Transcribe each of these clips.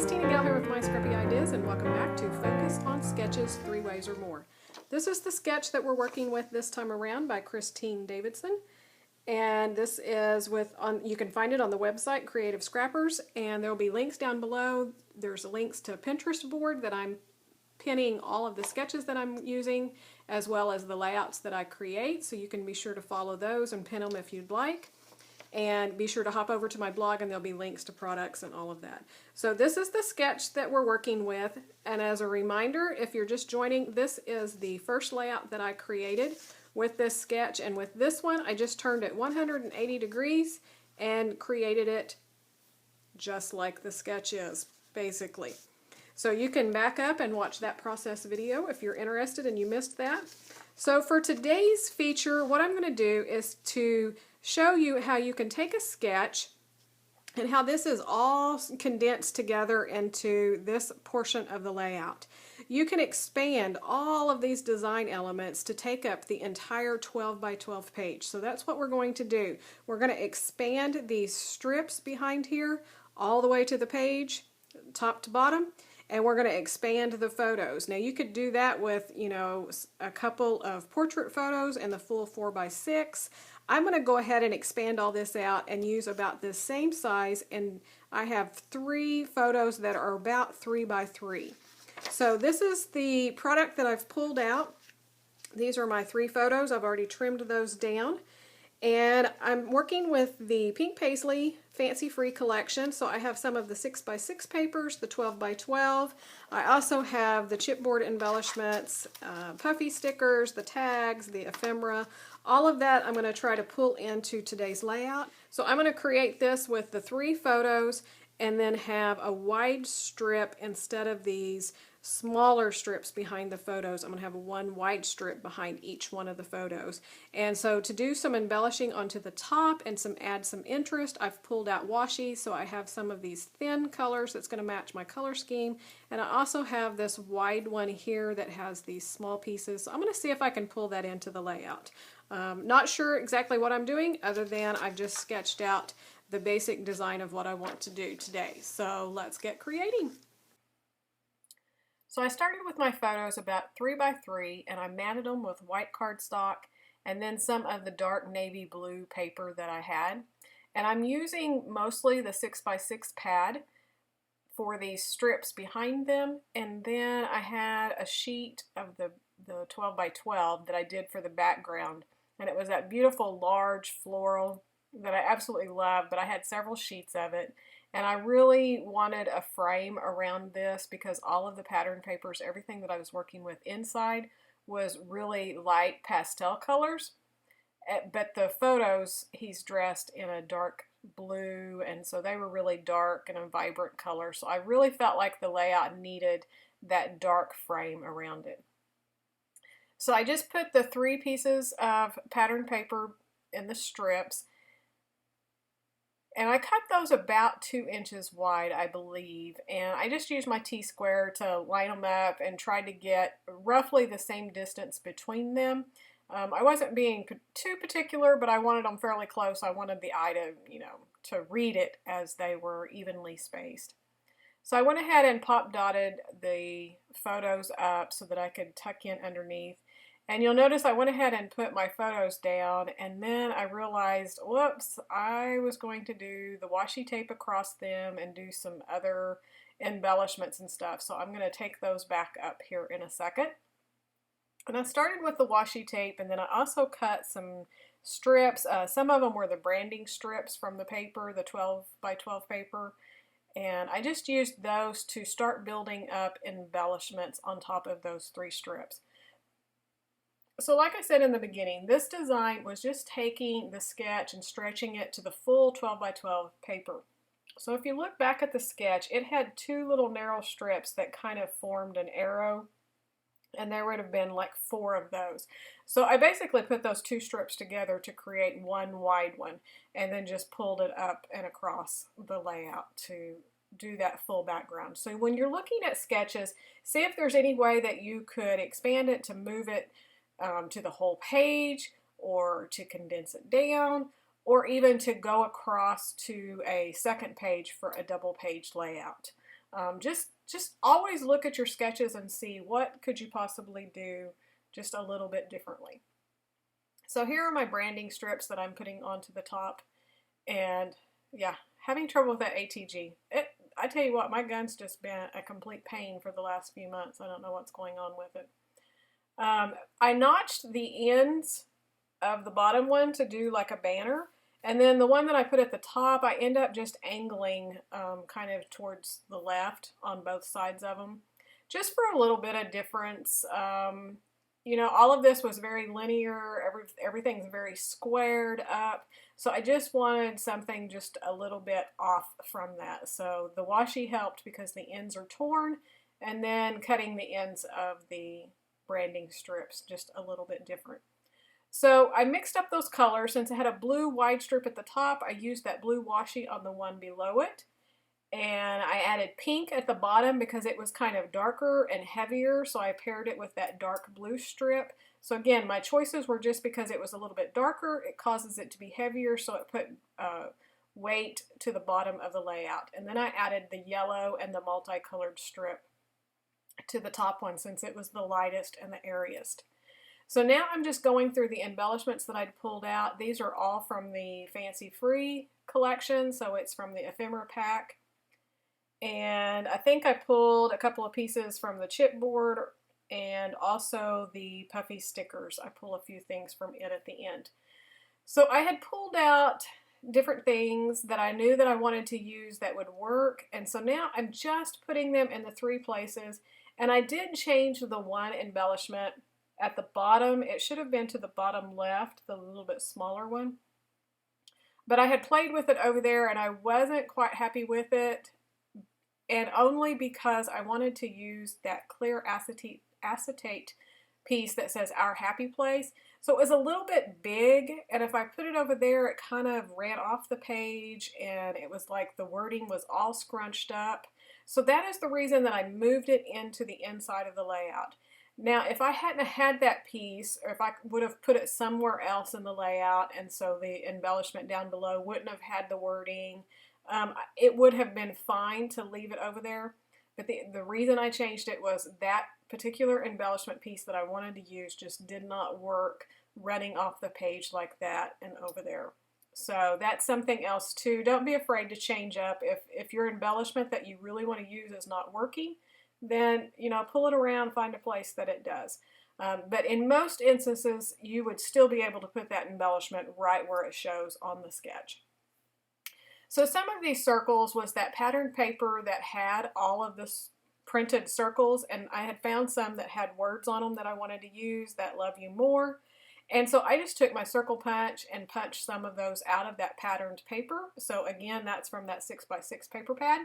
guys, TinaGale here with my Scrappy Ideas, and welcome back to Focus on Sketches 3 Ways or More. This is the sketch that we're working with this time around by Christine Davidson, and this is you can find it on the website Creative Scrappers, and there will be links down below. There's links to a Pinterest board that I'm pinning all of the sketches that I'm using, as well as the layouts that I create, so you can be sure to follow those and pin them if you'd like. And be sure to hop over to my blog and there'll be links to products and all of that. So this is the sketch that we're working with, and as a reminder, if you're just joining, this is the first layout that I created with this sketch, and with this one I just turned it 180 degrees and created it just like the sketch is, basically. So you can back up and watch that process video if you're interested and you missed that. So for today's feature, what I'm going to do is to show you how you can take a sketch and how this is all condensed together into this portion of the layout. You can expand all of these design elements to take up the entire 12 by 12 page. So that's what we're going to do. We're going to expand these strips behind here all the way to the page, top to bottom, and we're going to expand the photos. Now you could do that with, you know, a couple of portrait photos and the full 4 by 6. I'm going to go ahead and expand all this out and use about the same size, and I have 3 photos that are about 3 by 3. So this is the product that I've pulled out. These are my 3 photos. I've already trimmed those down. And I'm working with the Pink Paisley Fancy Free collection, so I have some of the 6 by 6 papers, the 12 by 12. I also have the chipboard embellishments, puffy stickers, the tags, the ephemera. All of that I'm going to try to pull into today's layout. So I'm going to create this with the 3 photos and then have a wide strip instead of these smaller strips behind the photos. I'm going to have one wide strip behind each one of the photos. And so to do some embellishing onto the top and add some interest, I've pulled out washi, so I have some of these thin colors that's going to match my color scheme. And I also have this wide one here that has these small pieces. So I'm going to see if I can pull that into the layout. Not sure exactly what I'm doing, other than I've just sketched out the basic design of what I want to do today. So let's get creating. So I started with my photos about 3 by 3, and I matted them with white cardstock and then some of the dark navy blue paper that I had. And I'm using mostly the 6 by 6 pad for these strips behind them, and then I had a sheet of the 12 by 12 that I did for the background, and it was that beautiful large floral that I absolutely love, but I had several sheets of it. And I really wanted a frame around this because all of the pattern papers, everything that I was working with inside was really light pastel colors. But the photos, he's dressed in a dark blue, and so they were really dark and a vibrant color. So I really felt like the layout needed that dark frame around it. So I just put the 3 pieces of pattern paper in the strips, and I cut those about 2 inches wide, I believe, and I just used my T-square to line them up and try to get roughly the same distance between them. I wasn't being too particular, but I wanted them fairly close. I wanted the eye to, to read it as they were evenly spaced. So I went ahead and pop dotted the photos up so that I could tuck in underneath. And you'll notice I went ahead and put my photos down, and then I realized, whoops, I was going to do the washi tape across them and do some other embellishments and stuff. So I'm going to take those back up here in a second. And I started with the washi tape, and then I also cut some strips. Some of them were the branding strips from the paper, the 12 by 12 paper. And I just used those to start building up embellishments on top of those 3 strips. So like I said in the beginning, this design was just taking the sketch and stretching it to the full 12 by 12 paper. So if you look back at the sketch, it had 2 little narrow strips that kind of formed an arrow, and there would have been like 4 of those. So I basically put those 2 strips together to create one wide one, and then just pulled it up and across the layout to do that full background. So when you're looking at sketches, see if there's any way that you could expand it to move it to the whole page, or to condense it down, or even to go across to a second page for a double page layout. Just always look at your sketches and see what could you possibly do just a little bit differently. So here are my branding strips that I'm putting onto the top, and yeah, having trouble with that ATG. I tell you what, my gun's just been a complete pain for the last few months. I don't know what's going on with it. I notched the ends of the bottom one to do like a banner, and then the one that I put at the top, I end up just angling kind of towards the left on both sides of them, just for a little bit of difference. You know, all of this was very linear, everything's very squared up, so I just wanted something just a little bit off from that. So the washi helped because the ends are torn, and then cutting the ends of the branding strips just a little bit different. So I mixed up those colors. Since I had a blue wide strip at the top, I used that blue washi on the one below it. And I added pink at the bottom because it was kind of darker and heavier, so I paired it with that dark blue strip. So again, my choices were just because it was a little bit darker, it causes it to be heavier, so it put weight to the bottom of the layout. And then I added the yellow and the multicolored strip to the top one since it was the lightest and the airiest. So now I'm just going through the embellishments that I'd pulled out. These are all from the Fancy Free collection, so it's from the ephemera pack. And I think I pulled a couple of pieces from the chipboard and also the puffy stickers. I pull a few things from it at the end. So I had pulled out different things that I knew that I wanted to use that would work, and so now I'm just putting them in the three places. And I did change the one embellishment at the bottom. It should have been to the bottom left, the little bit smaller one. But I had played with it over there and I wasn't quite happy with it. And only because I wanted to use that clear acetate piece that says Our Happy Place. So it was a little bit big, and if I put it over there, it kind of ran off the page, and it was like the wording was all scrunched up. So that is the reason that I moved it into the inside of the layout. Now, if I hadn't had that piece, or if I would have put it somewhere else in the layout, and so the embellishment down below wouldn't have had the wording, it would have been fine to leave it over there. But the reason I changed it was that particular embellishment piece that I wanted to use just did not work running off the page like that and over there. So that's something else too. Don't be afraid to change up. If your embellishment that you really want to use is not working, then, you know, pull it around, find a place that it does. But in most instances, you would still be able to put that embellishment right where it shows on the sketch. So some of these circles was that patterned paper that had all of the printed circles, and I had found some that had words on them that I wanted to use, that love you more. And so I just took my circle punch and punched some of those out of that patterned paper. So again, that's from that 6x6 paper pad.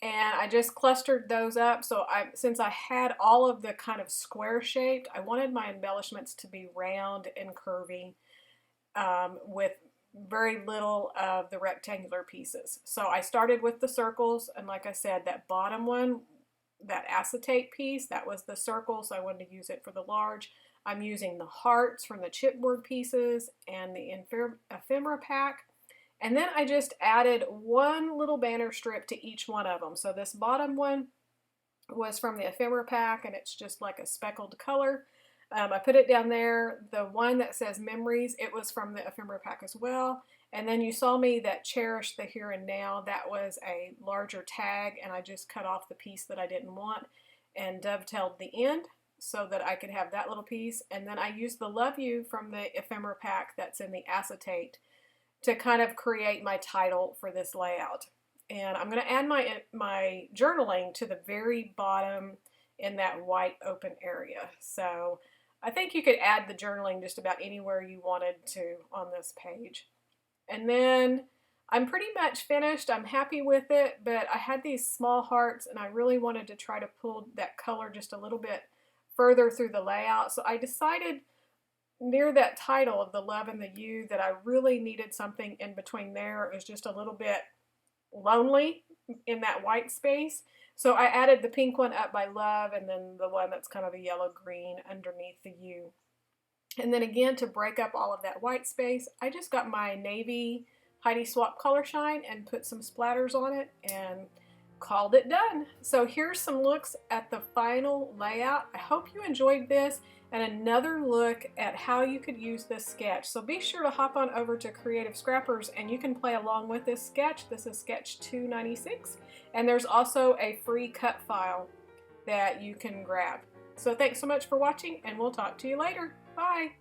And I just clustered those up. So since I had all of the kind of square shaped, I wanted my embellishments to be round and curvy with very little of the rectangular pieces. So I started with the circles, and like I said, that bottom one, that acetate piece, that was the circle, so I wanted to use it for the large. I'm using the hearts from the chipboard pieces and the ephemera pack. And then I just added one little banner strip to each one of them. So this bottom one was from the ephemera pack, and it's just like a speckled color. I put it down there. The one that says memories, it was from the ephemera pack as well. And then you saw me that cherish the here and now. That was a larger tag, and I just cut off the piece that I didn't want and dovetailed the end so that I could have that little piece. And then I used the love you from the ephemera pack that's in the acetate to kind of create my title for this layout. And I'm going to add my journaling to the very bottom in that white open area. So I think you could add the journaling just about anywhere you wanted to on this page. And then I'm pretty much finished. I'm happy with it, but I had these small hearts and I really wanted to try to pull that color just a little bit further through the layout. So I decided near that title of the love and the you that I really needed something in between there. It was just a little bit lonely in that white space. So I added the pink one up by love, and then the one that's kind of a yellow-green underneath the U. And then again, to break up all of that white space, I just got my navy Heidi Swap Color Shine and put some splatters on it. And called it done. So here's some looks at the final layout. I hope you enjoyed this and another look at how you could use this sketch. So be sure to hop on over to Creative Scrappers and you can play along with this sketch. This is sketch 296, and there's also a free cut file that you can grab. So thanks so much for watching, and we'll talk to you later. Bye.